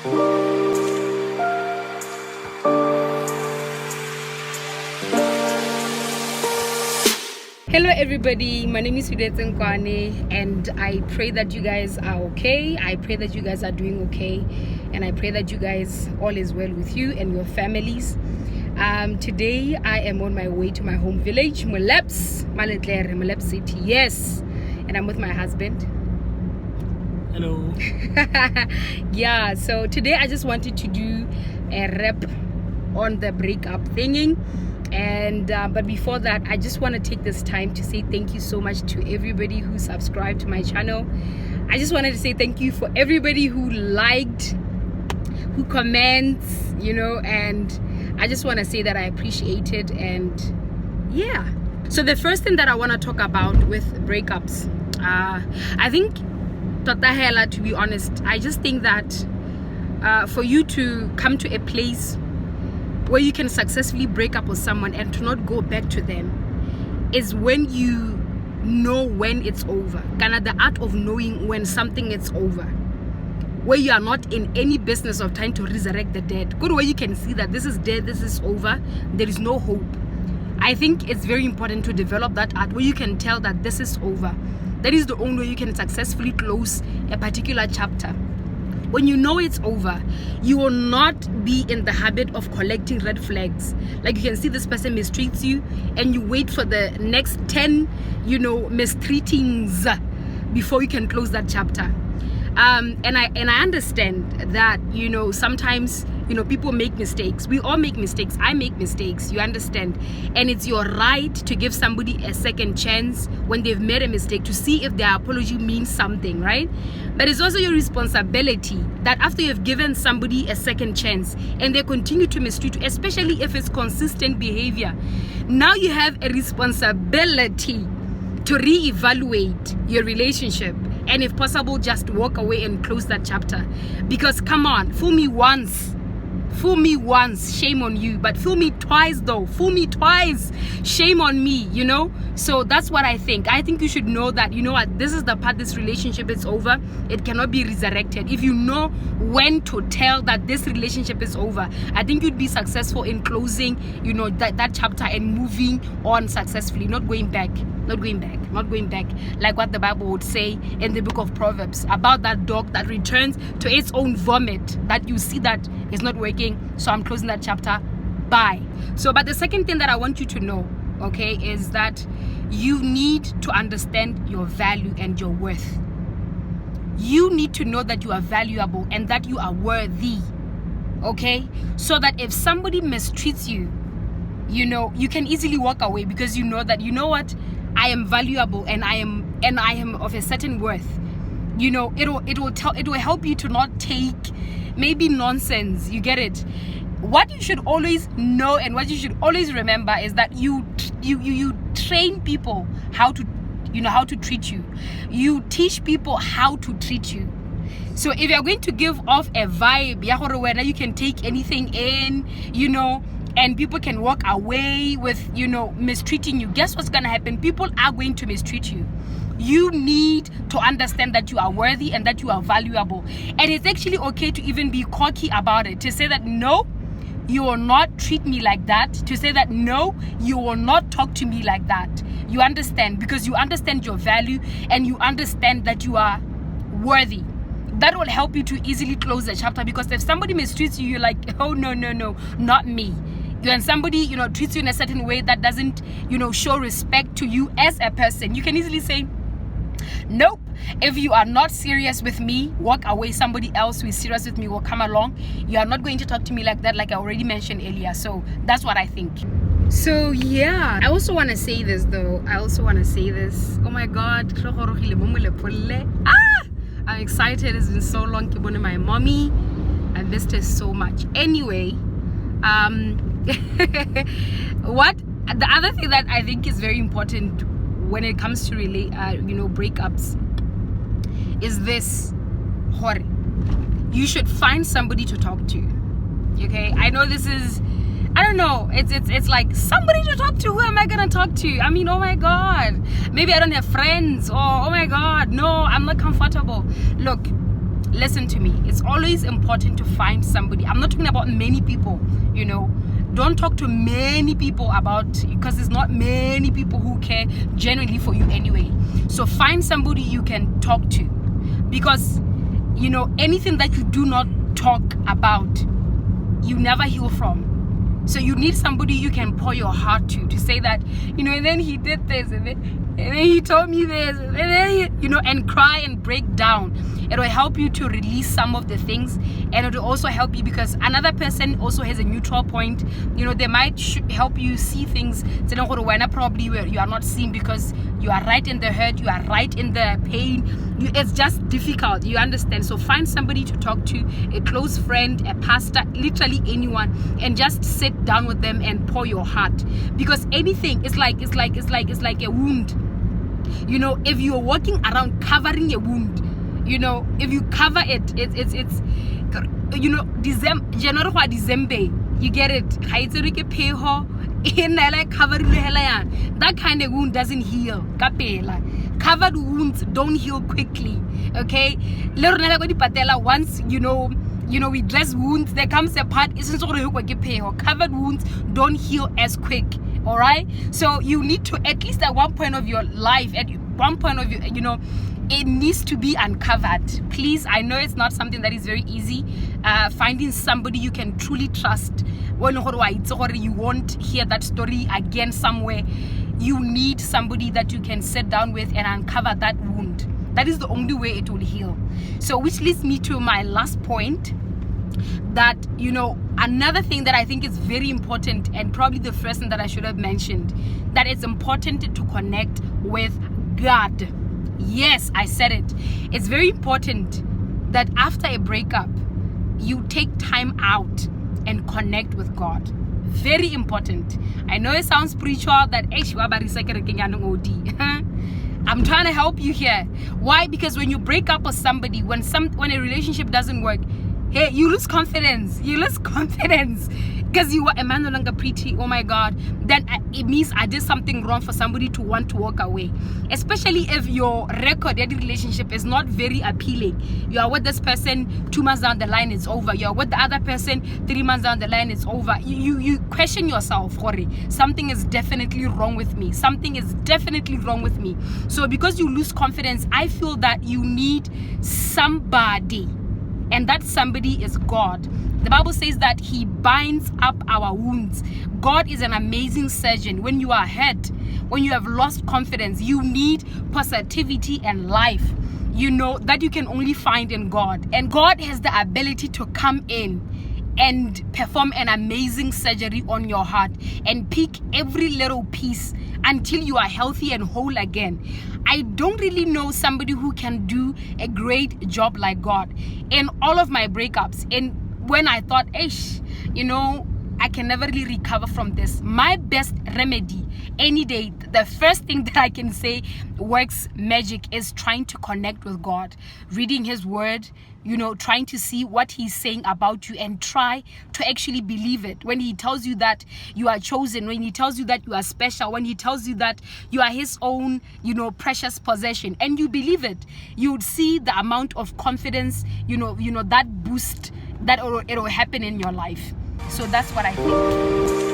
Hello everybody, my name is Fidette Nkwane, and I pray that you guys are okay. I pray that you guys are doing okay, and I pray that you guys, all is well with you and your families. Today I am on my way to my home village, Moleps City, yes, and I'm with my husband. Hello. Yeah, so today I just wanted to do a rap on the breakup thingy. And but before that, I just want to take this time to say thank you so much to everybody who subscribed to my channel. I just wanted to say thank you for everybody who liked, who comments, you know, and I just want to say that I appreciate it. And yeah, so the first thing that I want to talk about with breakups, I think, Dr. Hela, to be honest, I just think that for you to come to a place where you can successfully break up with someone and to not go back to them is when you know when it's over. Kind of the art of knowing when something is over, where you are not in any business of trying to resurrect the dead. Good way you can see that this is dead, this is over, there is no hope. I think it's very important to develop that art where you can tell that this is over. That is the only way you can successfully close a particular chapter. When you know it's over, you will not be in the habit of collecting red flags. Like you can see this person mistreats you and you wait for the next 10, mistreatings before you can close that chapter. And I understand that, sometimes, people make mistakes. We all make mistakes. I make mistakes. You understand? And it's your right to give somebody a second chance when they've made a mistake to see if their apology means something, right? But it's also your responsibility that after you've given somebody a second chance and they continue to mistreat you, especially if it's consistent behavior, now you have a responsibility to reevaluate your relationship. And if possible, just walk away and close that chapter. Because come on, fool me once, shame on you. But fool me twice though, shame on me, So that's what I think. I think you should know that, this is the part, this relationship is over. It cannot be resurrected. If you know when to tell that this relationship is over, I think you'd be successful in closing, that chapter and moving on successfully, not going back. Like what the Bible would say in the book of Proverbs about that dog that returns to its own vomit, that you see that is not working. So I'm closing that chapter. Bye. So, but the second thing that I want you to know, okay, is that you need to understand your value and your worth. You need to know that you are valuable and that you are worthy, okay? So that if somebody mistreats you, you can easily walk away because you know that, what? I am valuable and I am of a certain worth. It will help you to not take maybe nonsense. You get it? What you should always know and what you should always remember is that you train people how to treat you. You teach people how to treat you. So if you're going to give off a vibe, whether you can take anything in, and people can walk away with, mistreating you, guess what's going to happen? People are going to mistreat you. You need to understand that you are worthy and that you are valuable. And it's actually okay to even be cocky about it. To say that, no, you will not treat me like that. To say that, no, you will not talk to me like that. You understand? Because you understand your value and you understand that you are worthy. That will help you to easily close the chapter. Because if somebody mistreats you, you're like, oh, no, not me. When somebody, treats you in a certain way that doesn't, show respect to you as a person, you can easily say, nope. If you are not serious with me, walk away. Somebody else who is serious with me will come along. You are not going to talk to me like that, like I already mentioned earlier. So that's what I think. So yeah, I also want to say this though. Oh my God. I'm excited. It's been so long. Kibone, my mommy. I missed her so much. Anyway, what the other thing that I think is very important when it comes to breakups is this. You should find somebody to talk to. Okay, I know this is, I don't know, it's like somebody to talk to. Who am I gonna talk to? I mean, oh my God, maybe I don't have friends, or oh my God, no, I'm not comfortable. Look, listen to me. It's always important to find somebody. I'm not talking about many people, you know. Don't talk to many people because there's not many people who care genuinely for you anyway. So find somebody you can talk to, because, you know, anything that you do not talk about, you never heal from. So you need somebody you can pour your heart to say that, you know, and then he did this, and then he told me this, and then you know, and cry and break down. It will help you to release some of the things, and it will also help you because another person also has a neutral point. You know, they might help you see things probably where you are not seeing, because you are right in the hurt, you are right in the pain. It's just difficult, you understand? So find somebody to talk to, a close friend, a pastor, literally anyone, and just sit down with them and pour your heart. Because anything is like a wound. You know, if you're walking around covering a wound, you know, if you cover it's you know, December, you get it. That kind of wound doesn't heal. Covered wounds don't heal quickly. Okay, once you know, we dress wounds, there comes a part. Covered wounds don't heal as quick. All right, so you need to, at least at one point of your life, at one point of your, you know, it needs to be uncovered. Please, I know it's not something that is very easy. Finding somebody you can truly trust. You won't hear that story again somewhere. You need somebody that you can sit down with and uncover that wound. That is the only way it will heal. So, which leads me to my last point. That, you know, another thing that I think is very important, and probably the first thing that I should have mentioned, that it's important to connect with God. Yes, I said it. It's very important that after a breakup, you take time out and connect with God. Very important. I know it sounds spiritual that I'm trying to help you here. Why? Because when you break up with somebody, when a relationship doesn't work, hey, you lose confidence. Because you were a man no longer pretty. Oh my God. Then it means I did something wrong for somebody to want to walk away. Especially if your record, your relationship is not very appealing. You are with this person, 2 months down the line, it's over. You are with the other person, 3 months down the line, it's over. You question yourself, Hori. Something is definitely wrong with me. So because you lose confidence, I feel that you need somebody. And that somebody is God. The Bible says that He binds up our wounds. God is an amazing surgeon. When you are hurt, when you have lost confidence, you need positivity and life, you know, that you can only find in God. And God has the ability to come in and perform an amazing surgery on your heart and pick every little piece until you are healthy and whole again. I don't really know somebody who can do a great job like God. In all of my breakups, and when I thought, you know, I can never really recover from this, my best remedy any day, the first thing that I can say works magic is trying to connect with God, reading His word, you know, trying to see what He's saying about you and try to actually believe it. When He tells you that you are chosen, when He tells you that you are special, when He tells you that you are His own, you know, precious possession, and you believe it, you would see the amount of confidence, you know, that boost that it will happen in your life. So that's what I think.